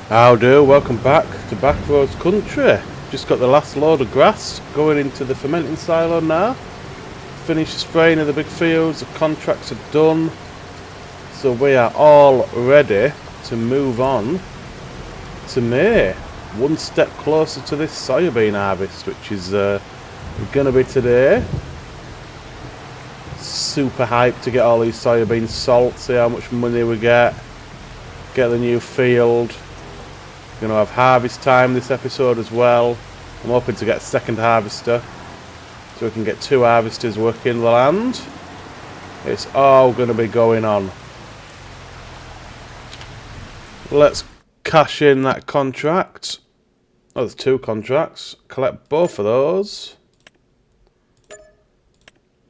How do? Welcome back to Backroads Country. Just got the last load of grass going into the fermenting silo now. Finished spraying of the big fields, the contracts are done. So we are all ready to move on to May. One step closer to this soybean harvest, which is going to be today. Super hyped to get all these soybeans salt, see how much money we get the new field. Going to have harvest time this episode as well. I'm hoping to get a second harvester so we can get two harvesters working the land. It's all going to be going on. Let's cash in that contract. Oh, there's two contracts. Collect both of those.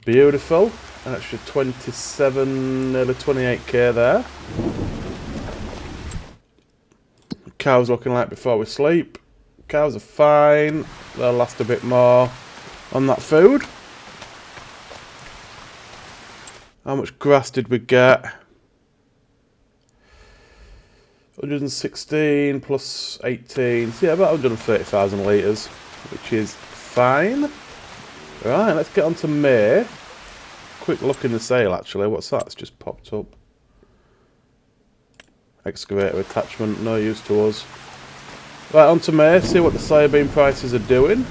Beautiful. An extra 27, nearly 28k there. Cows looking like before we sleep. Cows are fine. They'll last a bit more on that food. How much grass did we get? 116 plus 18. So yeah, about 130,000 litres, which is fine. Right, let's get on to May. Quick look in the sale actually. What's that? It's just popped up. Excavator attachment, no use to us. Right, on to May, see what the soybean prices are doing.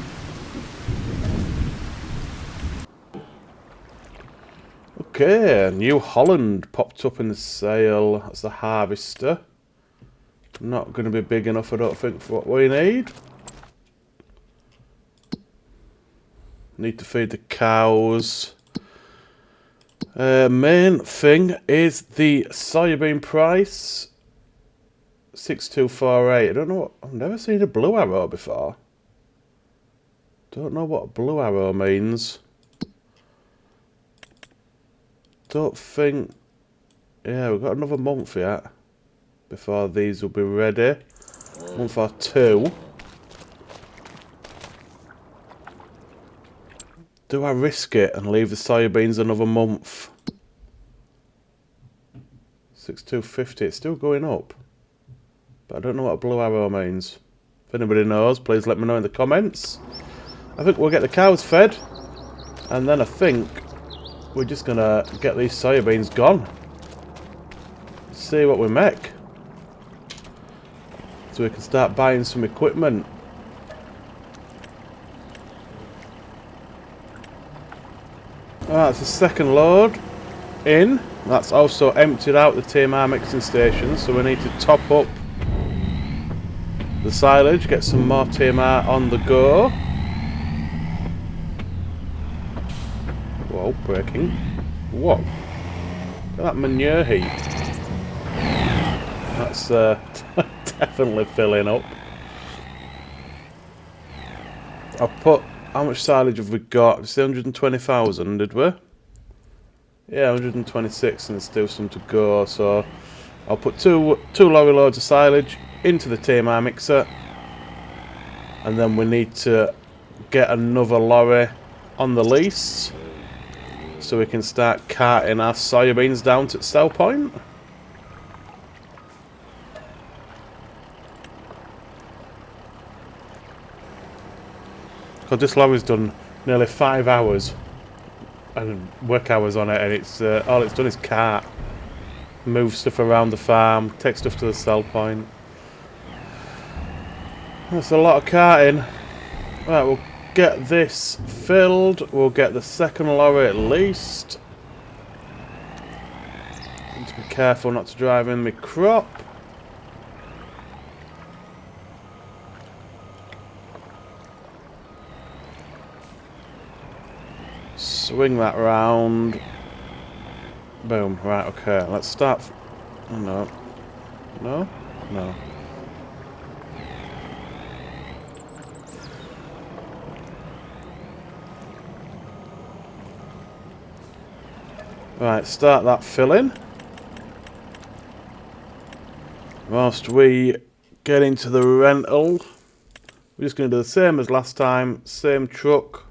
Okay, New Holland popped up in the sale. That's the harvester. Not going to be big enough, I don't think, for what we need. Need to feed the cows. Main thing is the soybean price. 6248. I don't know what, I've never seen a blue arrow before. Don't know what a blue arrow means. Don't think. Yeah, we've got another month yet before these will be ready. Month or two. Do I risk it and leave the soybeans another month? 6250. It's still going up. But I don't know what a blue arrow means. If anybody knows, please let me know in the comments. I think we'll get the cows fed. And then I think we're just going to get these soybeans gone. See what we make. So we can start buying some equipment. Alright, that's the second load in. That's also emptied out the TMR mixing station. So we need to top up the silage, get some more TMR on the go. Whoa, braking. Whoa. Look at that manure heap. That's definitely filling up. I've put, how much silage have we got? It's 120,000, did we? Yeah, 126 and there's still some to go, so I'll put two lorry loads of silage into the TMR mixer, and then we need to get another lorry on the lease so we can start carting our soybeans down to sell point. Because this lorry's done nearly 5 hours and work hours on it, and it's all it's done is cart, move stuff around the farm, take stuff to the sell point. That's a lot of carting. Right, we'll get this filled. We'll get the second lorry at least. Need to be careful not to drive in my crop. Swing that round. Boom. Right, okay. Let's start. Oh, no. No? No. Right, start that filling. Whilst we get into the rental, we're just going to do the same as last time. Same truck.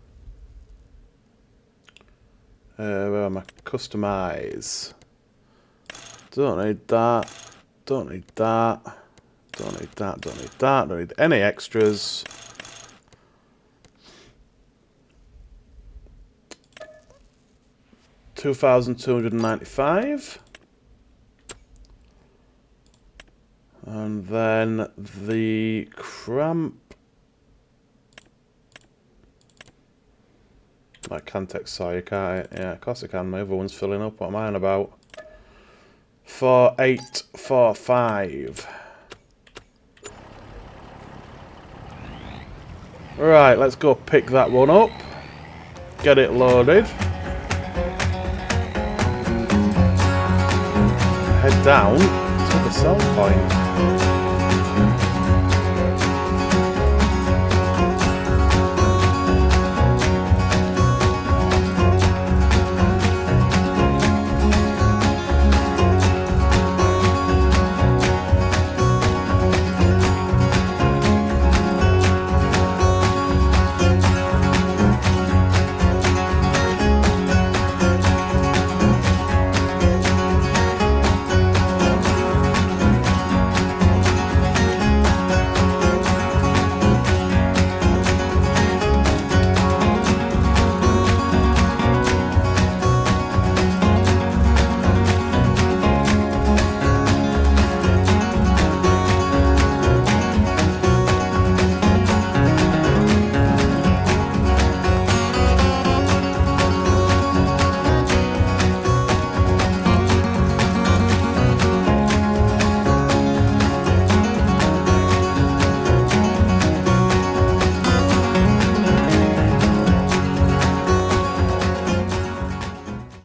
Where am I? Customize. Don't need that. Don't need that. Don't need that, don't need that, don't need any extras. $2,295. And then the cramp. I can take Sawyer, can't I? Yeah, of course I can. My other one's filling up. What am I on about? 4845. Right, let's go pick that one up. Get it loaded. Head down to the sell point.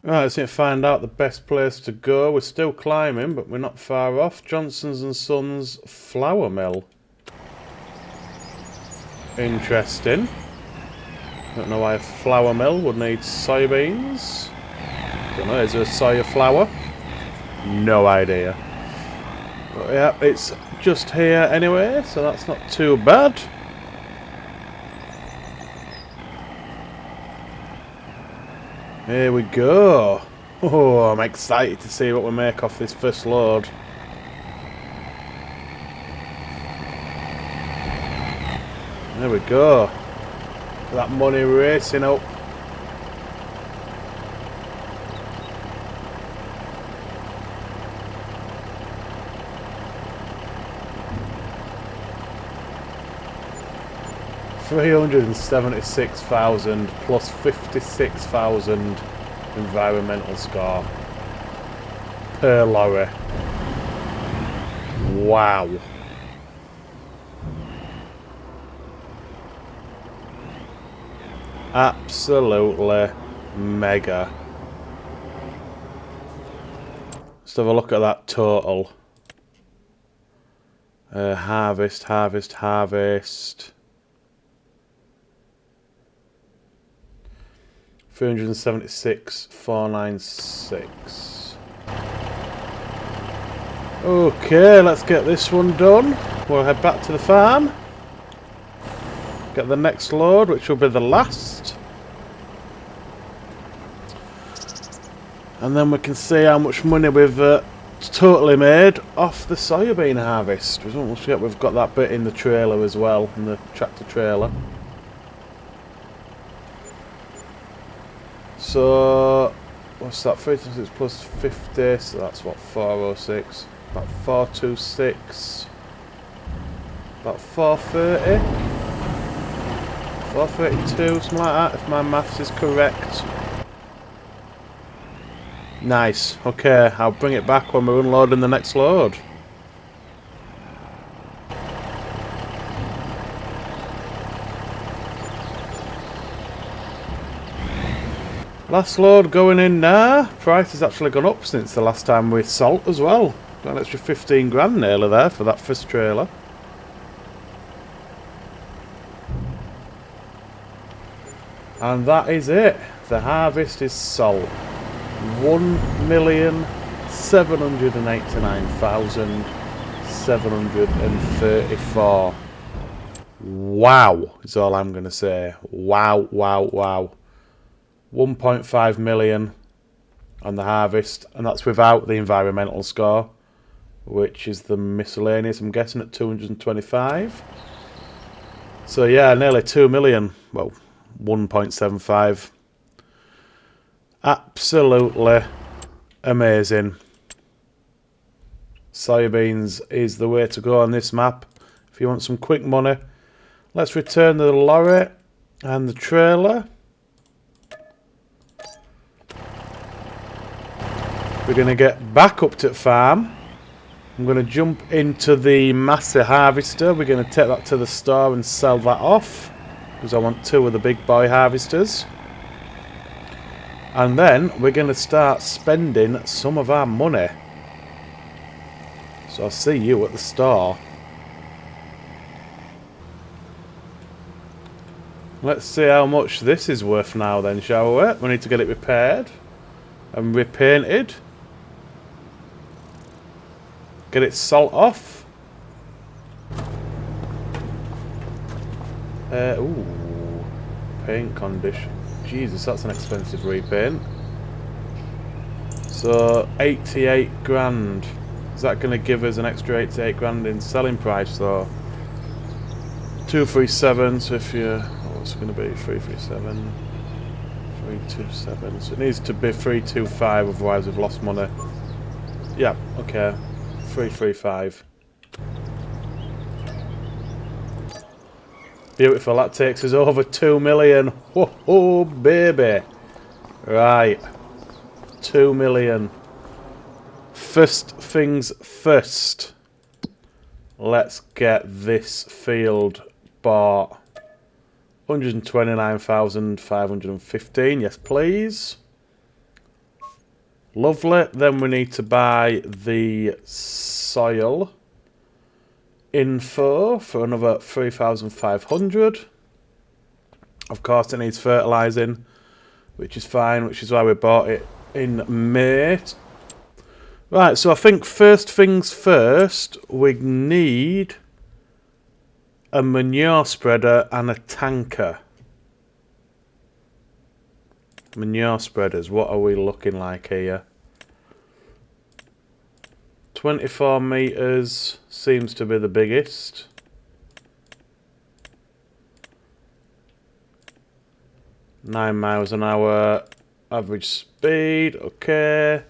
Right, let's find out the best place to go. We're still climbing, but we're not far off. Johnson's and Sons Flour Mill. Interesting. Don't know why a flour mill would need soybeans. Don't know, is there a soya flour? No idea. But yeah, it's just here anyway, so that's not too bad. Here we go. Oh, I'm excited to see what we make off this first load. There we go. That money racing up. $376,000 plus 56,000 environmental score per lorry. Wow. Absolutely mega. Let's have a look at that total. Harvest. 376,496. Okay, let's get this one done. We'll head back to the farm. Get the next load, which will be the last. And then we can see how much money we've totally made off the soybean harvest. Don't forget we've got that bit in the trailer as well, in the tractor trailer. So, what's that? 326 plus 50, so that's what, 406. About 426. About 430. 432, something like that, if my maths is correct. Nice. Okay, I'll bring it back when we're unloading the next load. Last load going in now. Price has actually gone up since the last time we salt as well. Got an extra 15 grand nearly there for that first trailer. And that is it. The harvest is salt. 1,789,734. Wow, is all I'm going to say. Wow. 1.5 million on the harvest, and that's without the environmental score. which is the miscellaneous, I'm guessing, at 225. So yeah, nearly 2 million. Well, 1.75. Absolutely amazing. Soybeans is the way to go on this map if you want some quick money. Let's return the lorry and the trailer. We're going to get back up to the farm. I'm going to jump into the Massey harvester. We're going to take that to the store and sell that off, because I want 2 of the big boy harvesters. And then we're going to start spending some of our money. So I'll see you at the store. Let's see how much this is worth now then, shall we? We need to get it repaired and repainted. Get it salt off. Ooh, paint condition. Jesus, that's an expensive repaint. So 88 grand. Is that going to give us an extra 88 grand in selling price though? 237. So if you, what's it going to be? 337. 327. So it needs to be 325. Otherwise, we've lost money. Yeah. Okay. 335. Beautiful. That takes us over 2 million. Whoa, baby. Right. 2 million. First things first. Let's get this field bought. 129,515. Yes, please. Lovely. Then we need to buy the soil info for another 3,500. Of course, it needs fertilising, which is fine, which is why we bought it in May. Right, so I think first things first, we need a manure spreader and a tanker. Manure spreaders, what are we looking like here? 24 metres seems to be the biggest. Nine miles an hour, average speed, okay.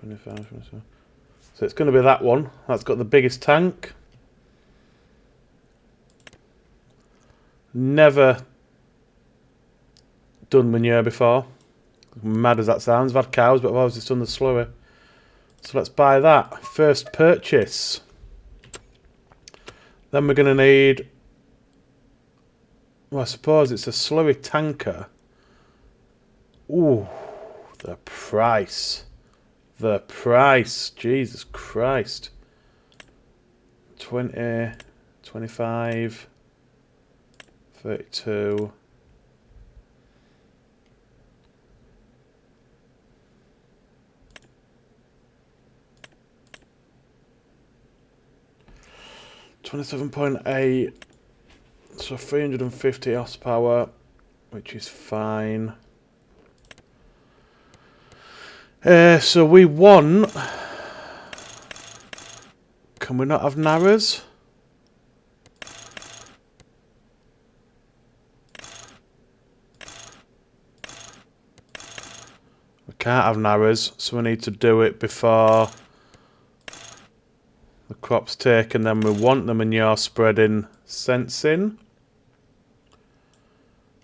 So it's going to be that one. That's got the biggest tank. Never done manure before. Mad as that sounds. I've had cows, but I've always just done the slower. So let's buy that. First purchase. Then we're going to need... Well, I suppose it's a slurry tanker. Ooh, the price. The price. Jesus Christ. 20, 25, 32... 27.8, so 350 horsepower, which is fine. So we want... Can we not have narrows? We can't have narrows, so we need to do it before the crop's taken. Then we want the manure spreading sensing.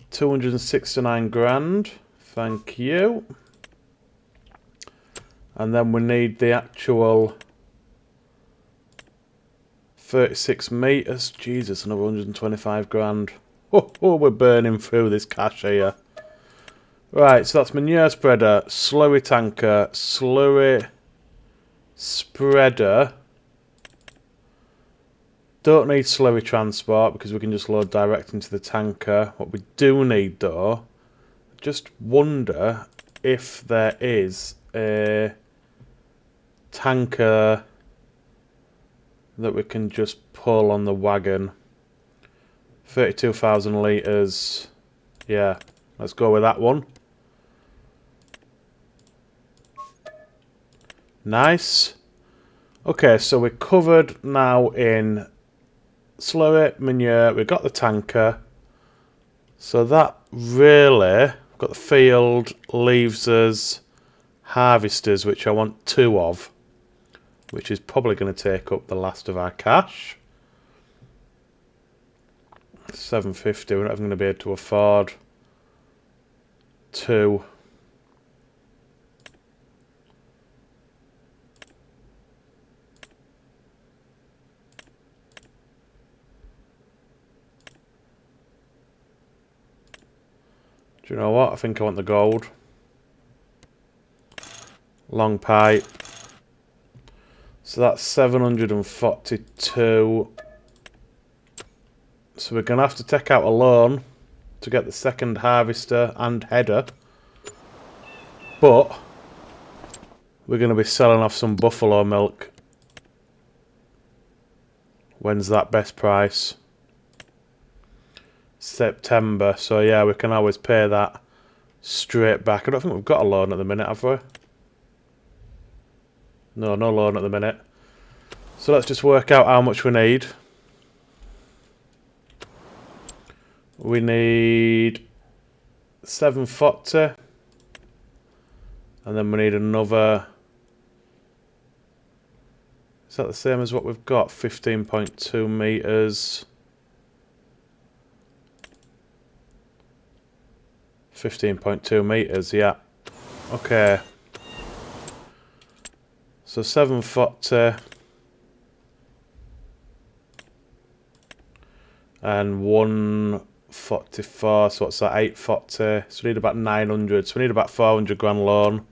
269 grand. Thank you. And then we need the actual 36 metres. Jesus, another 125 grand. Oh, we're burning through this cash here. Right, so that's manure spreader, slurry tanker, slurry spreader. Don't need slurry transport because we can just load direct into the tanker. What we do need though, just wonder if there is a tanker that we can just pull on the wagon. 32,000 litres. Yeah, Let's go with that one. Nice. Okay, so we're covered now in slurry, manure, we've got the tanker. So that really, we've got the field, leaves us harvesters, which I want 2 of, which is probably going to take up the last of our cash. 750, we're not even going to be able to afford 2. Do you know what? I think I want the gold. Long pipe. So that's 742. So we're going to have to take out a loan to get the second harvester and header. But we're going to be selling off some buffalo milk. When's that best price? September. So yeah, we can always pay that straight back. I don't think we've got a loan at the minute, have we? No loan at the minute. So let's just work out how much we need. We need 740. And then we need another... Is that the same as what we've got? 15.2 metres. 15.2 metres, yeah. Okay. So 740. And 144, so what's that, 840. So we need about 900, so we need about 400 grand loan.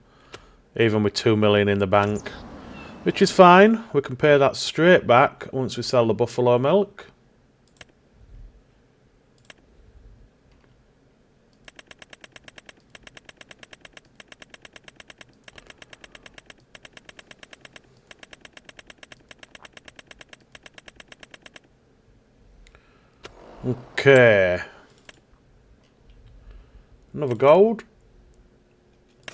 Even with 2 million in the bank. Which is fine, we can pay that straight back once we sell the buffalo milk. Okay. Another gold.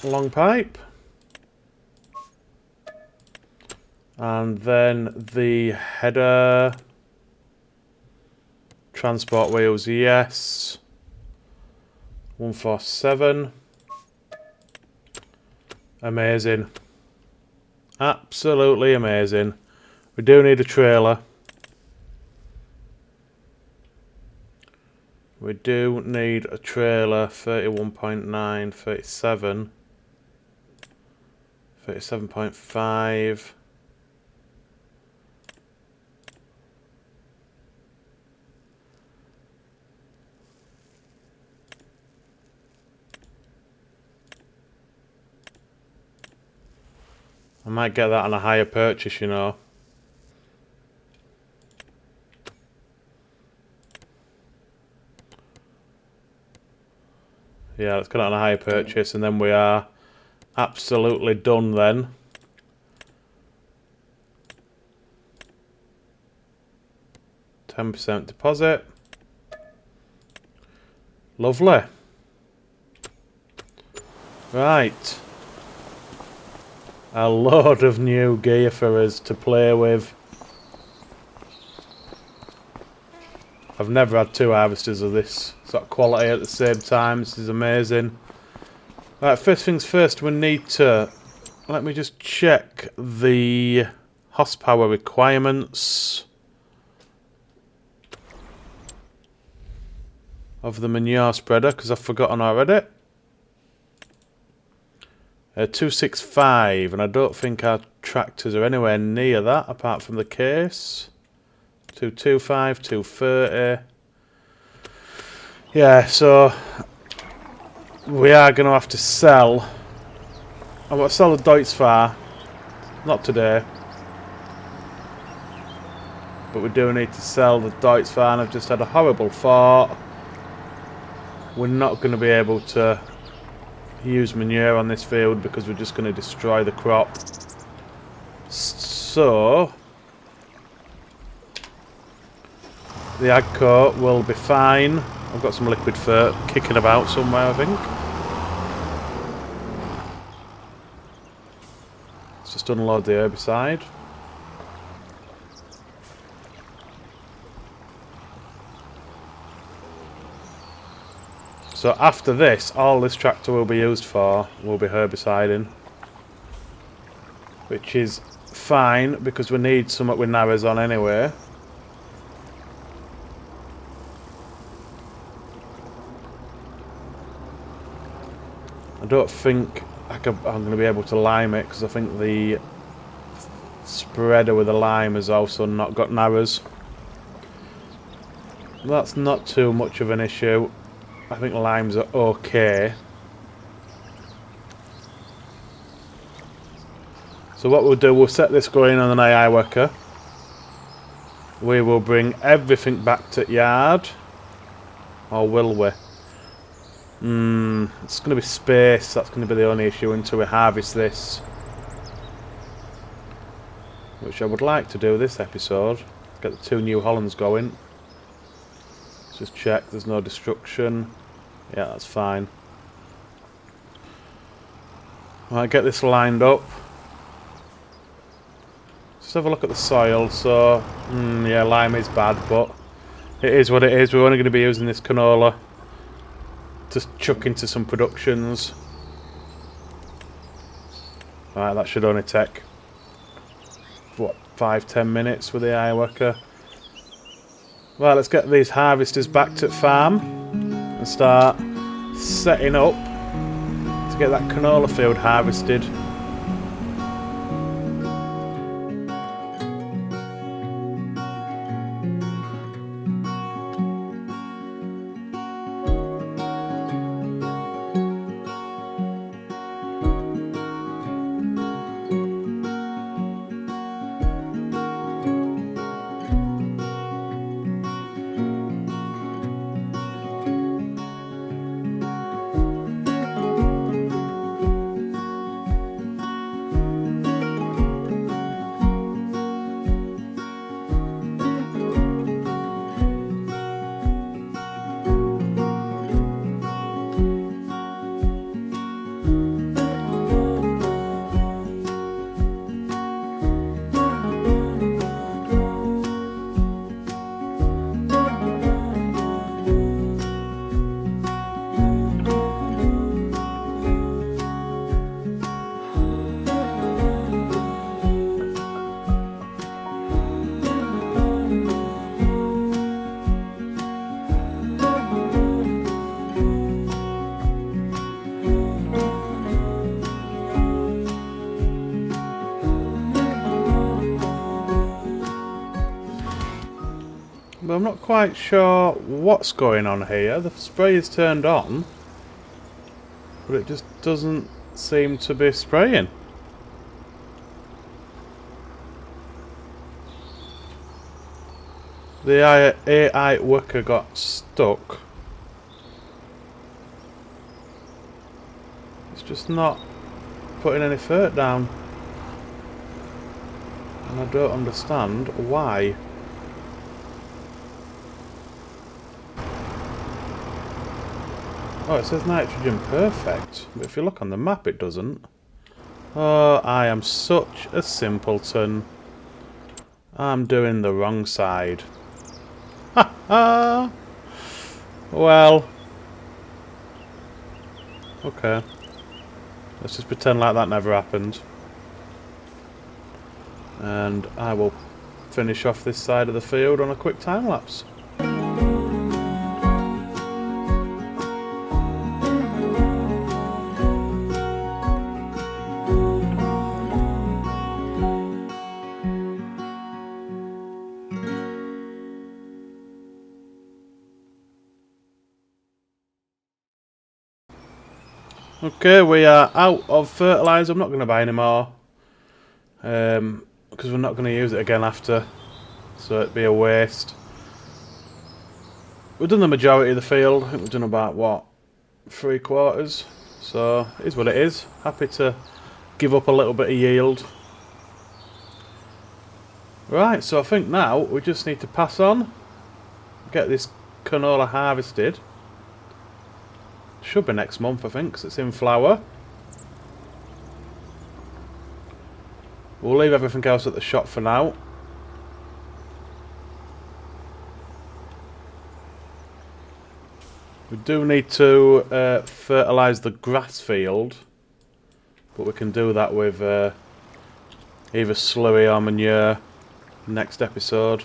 Long pipe. And then the header. Transport wheels, yes. 147. Amazing. Absolutely amazing. We do need a trailer. We do need a trailer. 31.9, 37. 37.5. I might get that on a higher purchase, you know. Yeah, let's get it on a higher purchase, and then we are absolutely done then. %10 deposit. Lovely. Right. A load of new gear for us to play with. I've never had 2 harvesters of this sort of quality at the same time. This is amazing. Right, first things first, we need to... Let me just check the horsepower requirements of the manure spreader, because I've forgotten already. 265, and I don't think our tractors are anywhere near that, apart from the case. 225, 230. Yeah, so we are going to have to sell. I want to sell the Deutz-Fahr. Not today. But we do need to sell the Deutz-Fahr, and I've just had a horrible thought. We're not going to be able to use manure on this field because we're just going to destroy the crop. So the AGCO will be fine I've got some liquid fur kicking about somewhere, I think. Let's just unload the herbicide. So after this, all this tractor will be used for will be herbiciding. Which is fine, because we need something with narrows on anyway. I don't think I'm going to be able to lime it, because I think the spreader with the lime has also not got narrows. That's not too much of an issue. I think limes are okay. So what we'll do, we'll set this going on an AI worker. We will bring everything back to yard. Or will we? It's going to be space. That's going to be the only issue until we harvest this. Which I would like to do this episode. Get the 2 New Hollands going. Let's just check there's no destruction. Yeah, that's fine. Right, get this lined up. Just have a look at the soil. So, yeah, lime is bad, but it is what it is. We're only going to be using this canola to chuck into some productions. Right, that should only take, what, 5-10 minutes with the AI worker. Well, let's get these harvesters back to farm and start setting up to get that canola field harvested. But I'm not quite sure what's going on here. The spray is turned on, but it just doesn't seem to be spraying. The AI worker got stuck. It's just not putting any fert down. And I don't understand why. Oh, it says nitrogen perfect, but if you look on the map it doesn't. Oh, I am such a simpleton. I'm doing the wrong side. Ha ha! Well. Okay. Let's just pretend like that never happened. And I will finish off this side of the field on a quick time lapse. Okay, we are out of fertiliser. I'm not going to buy any more. Because we're not going to use it again after. So it'd be a waste. We've done the majority of the field. I think we've done about, what, 3/4. So it is what it is. Happy to give up a little bit of yield. Right, so I think now we just need to pass on. Get this canola harvested. Should be next month, I think, 'cause it's in flower. We'll leave everything else at the shop for now. We do need to fertilise the grass field, but we can do that with either slurry or manure next episode.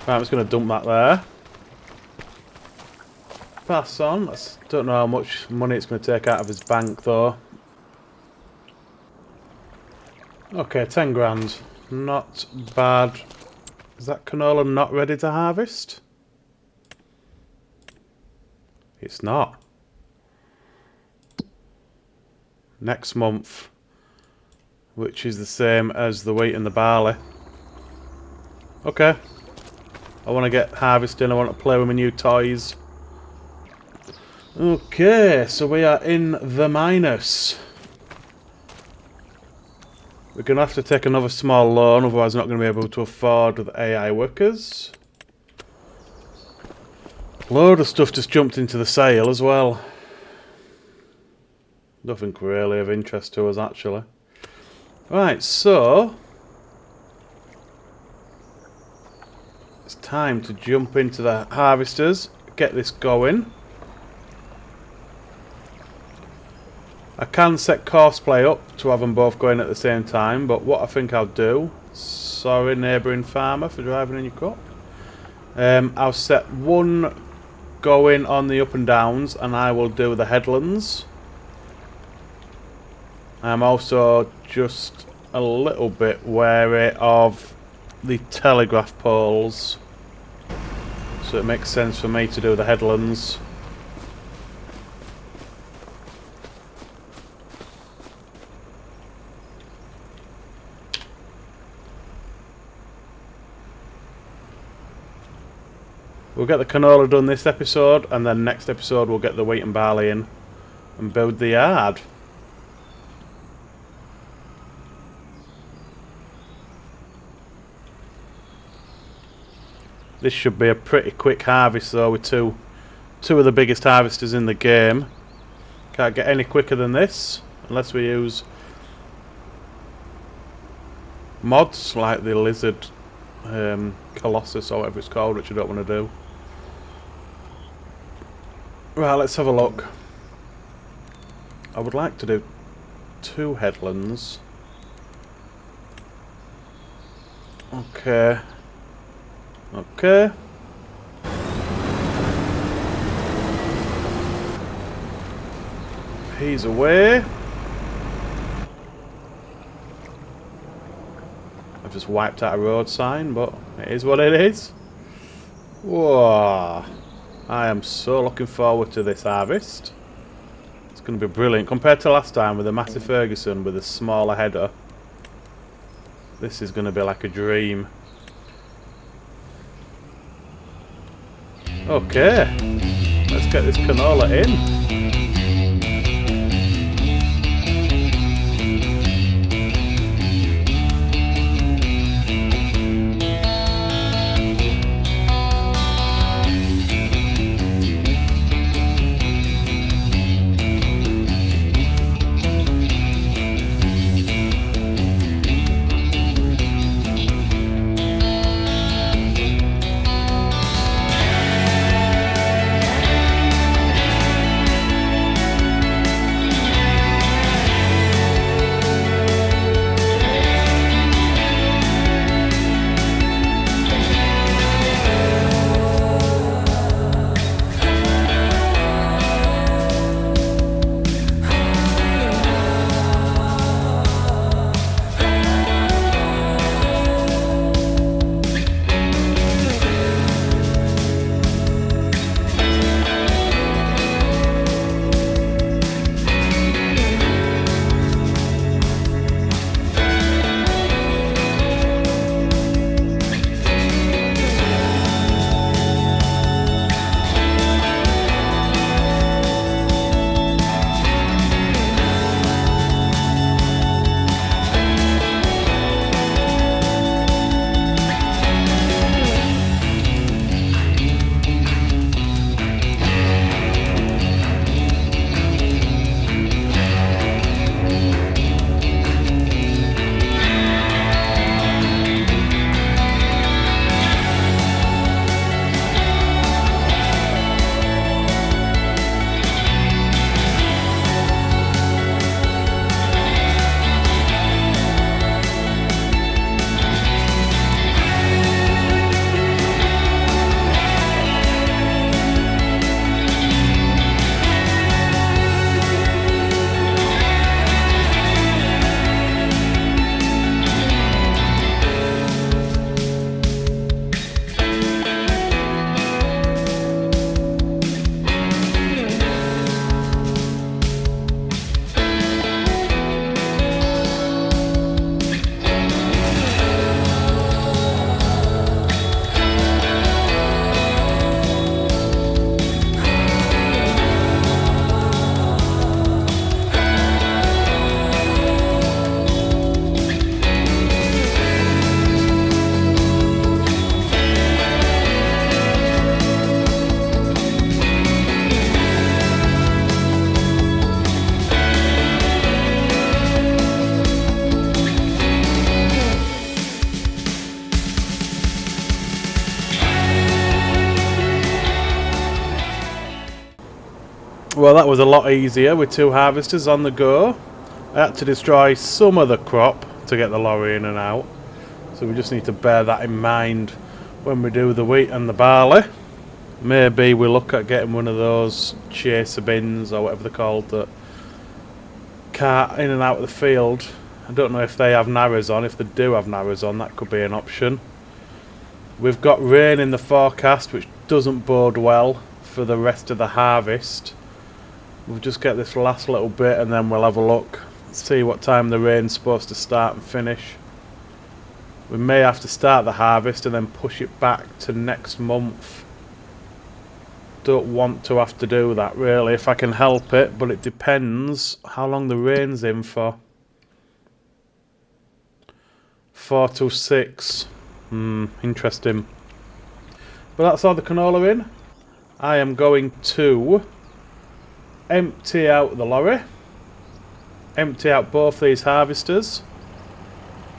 Right, I'm just going to dump that there. Pass on. Don't know how much money it's going to take out of his bank though. Okay, 10 grand. Not bad. Is that canola not ready to harvest? It's not. Next month. Which is the same as the wheat and the barley. Okay. I want to get harvesting. I want to play with my new toys. Okay, so we are in the minus. We're going to have to take another small loan, otherwise we're not going to be able to afford the AI workers. Load of stuff just jumped into the sale as well. Nothing really of interest to us, actually. Right, so it's time to jump into the harvesters, get this going. I can set Courseplay up to have them both going at the same time, but what I think I'll do... Sorry, neighbouring farmer, for driving in your crop. I'll set one going on the up and downs, and I will do the headlands. I'm also just a little bit wary of the telegraph poles, so it makes sense for me to do the headlands. We'll get the canola done this episode, and then next episode we'll get the wheat and barley in and build the yard. This should be a pretty quick harvest though, with two of the biggest harvesters in the game. Can't get any quicker than this unless we use mods like the lizard Colossus or whatever it's called, which I don't want to do. Right, let's have a look. I would like to do 2 headlands. Okay. Okay. He's away. I've just wiped out a road sign, but it is what it is. Whoa. I am so looking forward to this harvest. It's going to be brilliant. Compared to last time with the Massey Ferguson with a smaller header, this is going to be like a dream. Okay, let's get this canola in. Well, that was a lot easier with 2 harvesters on the go. I had to destroy some of the crop to get the lorry in and out. So we just need to bear that in mind when we do the wheat and the barley. Maybe we look at getting one of those chaser bins or whatever they're called that cart in and out of the field. I don't know if they have narrows on. If they do have narrows on, that could be an option. We've got rain in the forecast, which doesn't bode well for the rest of the harvest. We'll just get this last little bit and then we'll have a look, see what time the rain's supposed to start and finish. We may have to start the harvest and then push it back to next month. Don't want to have to do that really if I can help it, but it depends how long the rain's in for. 4 to 6. Interesting. But that's all the canola in. I am going to empty out the lorry, empty out both these harvesters,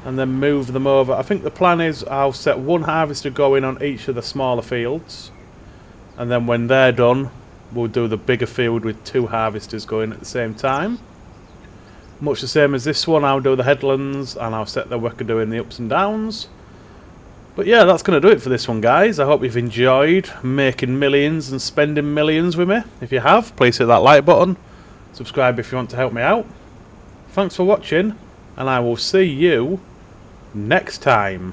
and then move them over. I think the plan is I'll set 1 harvester going on each of the smaller fields, and then when they're done we'll do the bigger field with 2 harvesters going at the same time. Much the same as this one, I'll do the headlands and I'll set the worker doing the ups and downs. But yeah, that's going to do it for this one, guys. I hope you've enjoyed making millions and spending millions with me. If you have, please hit that like button. Subscribe if you want to help me out. Thanks for watching, and I will see you next time.